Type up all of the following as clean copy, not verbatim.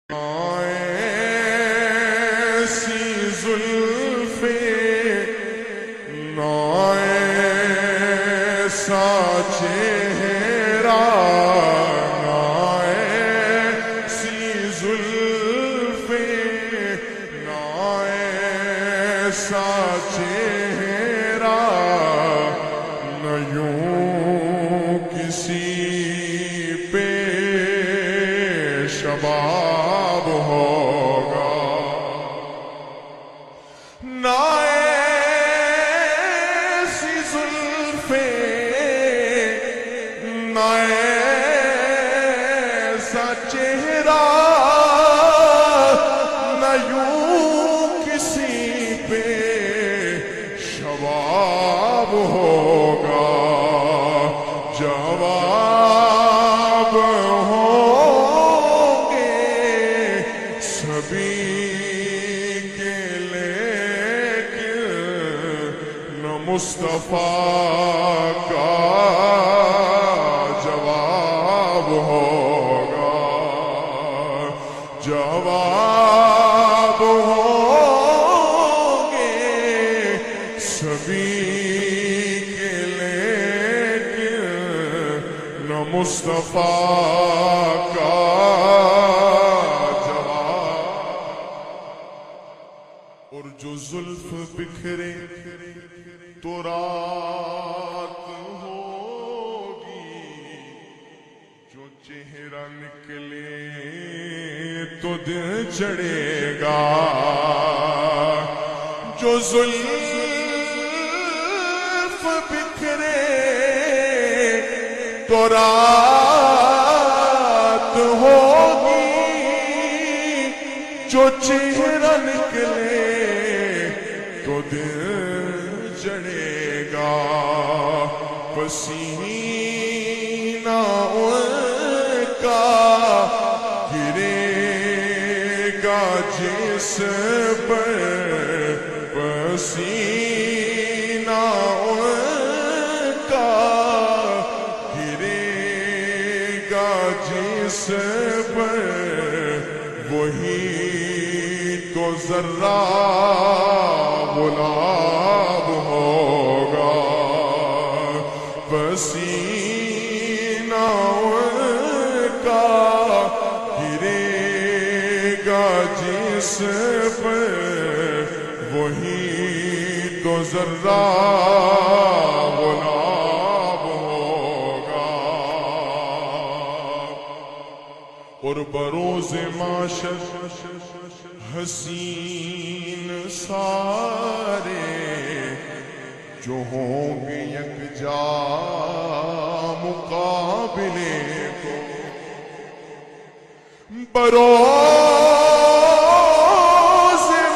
ایسی زلفیں نہ ایسا چہرہ نہ ایسی زلفیں نہ ایسا چہرہ نہ یوں کسی پہ شباب ہوگا نہ ایسی زلفیں نہ ایسا چہرہ نہ یوں کسی پہ شباب ہوگا جواب مصطفیٰ کا جواب ہوگا جواب ہوں گے سبھی کے لیکن نہ مصطفیٰ کا جواب اور جو زلف بکھرے تو رات ہوگی جو چہرہ نکلے تو دل چڑھے گا جو زلف بکھرے تو رات ہوگی جو چہرہ نکلے تو دل چڑھے گا پسینہ ان کا گرے گا جس پر پسینہ ان کا گرے گا جس پر وہی تو ذرہ غلاب ہوگا پسینہ ان کا گرے گا جس پر وہی تو ذرہ غلاب ہوگا اور بروز معاشر حسین سارے جو ہوں گے یکجا مقابلے کو بروز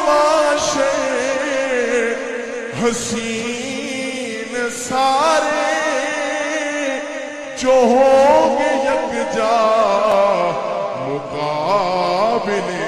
معاشر حسین سارے جو ہوں گے یکجا مقابلے